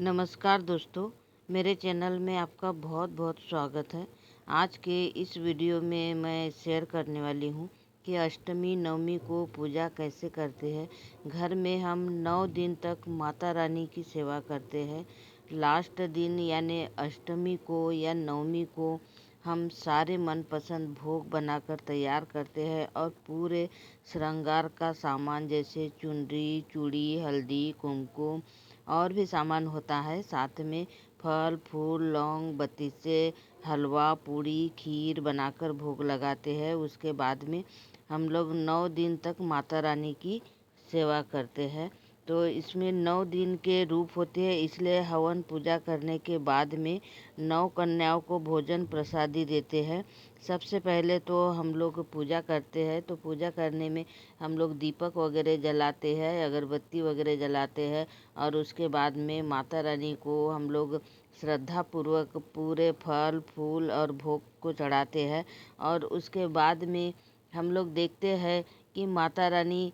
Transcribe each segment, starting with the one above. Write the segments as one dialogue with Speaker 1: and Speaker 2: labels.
Speaker 1: नमस्कार दोस्तों, मेरे चैनल में आपका बहुत बहुत स्वागत है। आज के इस वीडियो में मैं शेयर करने वाली हूँ कि अष्टमी नवमी को पूजा कैसे करते हैं। घर में हम 9 दिन तक माता रानी की सेवा करते हैं। लास्ट दिन यानी अष्टमी को या नवमी को हम सारे मनपसंद भोग बनाकर तैयार करते हैं और पूरे श्रृंगार का सामान जैसे चुनरी, चूड़ी, हल्दी, कुमकुम और भी सामान होता है। साथ में फल, फूल, लौंग, बत्तीसे, हलवा, पूड़ी, खीर बनाकर भोग लगाते हैं। उसके बाद में हम लोग 9 दिन तक माता रानी की सेवा करते हैं। तो इसमें 9 दिन के रूप होते हैं, इसलिए हवन पूजा करने के बाद में 9 कन्याओं को भोजन प्रसादी देते हैं। सबसे पहले तो हम लोग पूजा करते हैं, तो पूजा करने में हम लोग दीपक वगैरह जलाते हैं, अगरबत्ती वगैरह जलाते हैं और उसके बाद में माता रानी को हम लोग श्रद्धापूर्वक पूरे फल, फूल और भोग को चढ़ाते हैं। और उसके बाद में हम लोग देखते हैं कि माता रानी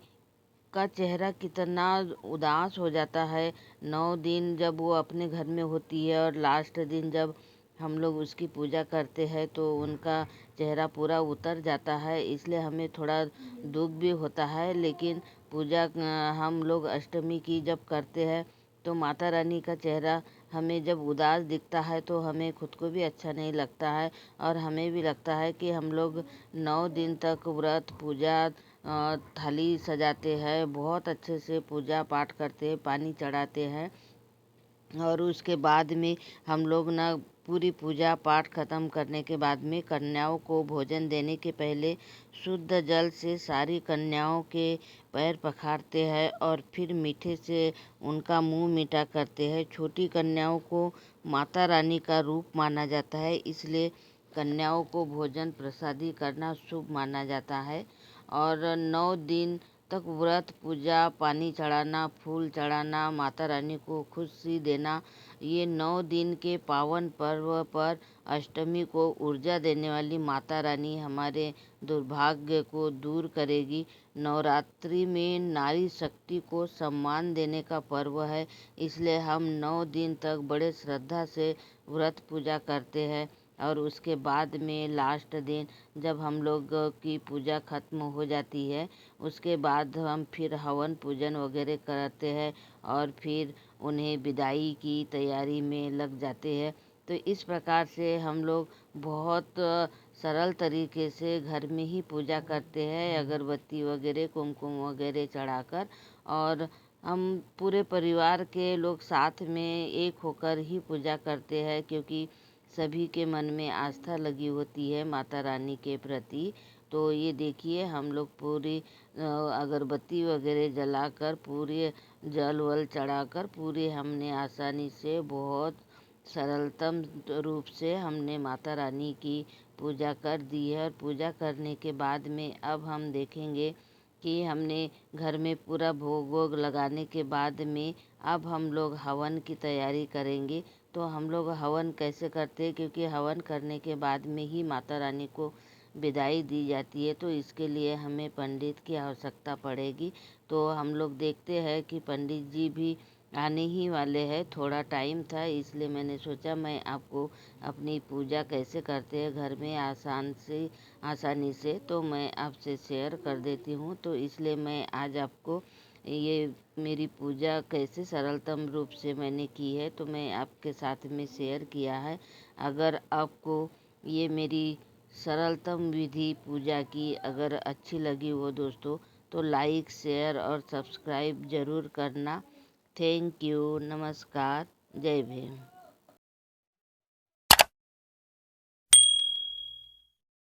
Speaker 1: का चेहरा कितना उदास हो जाता है 9 दिन जब वो अपने घर में होती है, और लास्ट दिन जब हम लोग उसकी पूजा करते हैं तो उनका चेहरा पूरा उतर जाता है। इसलिए हमें थोड़ा दुख भी होता है। लेकिन पूजा हम लोग अष्टमी की जब करते हैं तो माता रानी का चेहरा हमें जब उदास दिखता है तो हमें खुद को भी अच्छा नहीं लगता है, और हमें भी लगता है कि हम लोग 9 दिन तक व्रत पूजा थाली सजाते हैं, बहुत अच्छे से पूजा पाठ करते हैं, पानी चढ़ाते हैं। और उसके बाद में हम लोग ना पूरी पूजा पाठ खत्म करने के बाद में कन्याओं को भोजन देने के पहले शुद्ध जल से सारी कन्याओं के पैर पखारते हैं और फिर मीठे से उनका मुंह मीठा करते हैं। छोटी कन्याओं को माता रानी का रूप माना जाता है, इसलिए कन्याओं को भोजन प्रसादी करना शुभ माना जाता है। और 9 दिन तक व्रत पूजा, पानी चढ़ाना, फूल चढ़ाना, माता रानी को खुशी देना, ये 9 दिन के पावन पर्व पर अष्टमी को ऊर्जा देने वाली माता रानी हमारे दुर्भाग्य को दूर करेगी। नवरात्रि में नारी शक्ति को सम्मान देने का पर्व है, इसलिए हम 9 दिन तक बड़े श्रद्धा से व्रत पूजा करते हैं। और उसके बाद में लास्ट दिन जब हम लोग की पूजा खत्म हो जाती है, उसके बाद हम फिर हवन पूजन वगैरह करते हैं और फिर उन्हें विदाई की तैयारी में लग जाते हैं। तो इस प्रकार से हम लोग बहुत सरल तरीके से घर में ही पूजा करते हैं, अगरबत्ती वगैरह, कुमकुम वगैरह चढ़ाकर। और हम पूरे परिवार के लोग साथ में एक होकर ही पूजा करते हैं, क्योंकि सभी के मन में आस्था लगी होती है माता रानी के प्रति। तो ये देखिए, हम लोग पूरी अगरबत्ती वगैरह जलाकर, पूरे जल वल चढ़ाकर, पूरी हमने आसानी से बहुत सरलतम रूप से हमने माता रानी की पूजा कर दी है। और पूजा करने के बाद में अब हम देखेंगे कि हमने घर में पूरा भोग वोग लगाने के बाद में अब हम लोग हवन की तैयारी करेंगे। तो हम लोग हवन कैसे करते हैं, क्योंकि हवन करने के बाद में ही माता रानी को विदाई दी जाती है, तो इसके लिए हमें पंडित की आवश्यकता पड़ेगी। तो हम लोग देखते हैं कि पंडित जी भी आने ही वाले हैं, थोड़ा टाइम था, इसलिए मैंने सोचा मैं आपको अपनी पूजा कैसे करते हैं घर में आसानी से तो मैं आपसे शेयर कर देती हूँ। तो इसलिए मैं आज आपको ये मेरी पूजा कैसे सरलतम रूप से मैंने की है तो मैं आपके साथ में शेयर किया है। अगर आपको ये मेरी सरलतम विधि पूजा की अगर अच्छी लगी हो दोस्तों, तो लाइक, शेयर और सब्सक्राइब ज़रूर करना। Thank you. नमस्कार। जय भीम।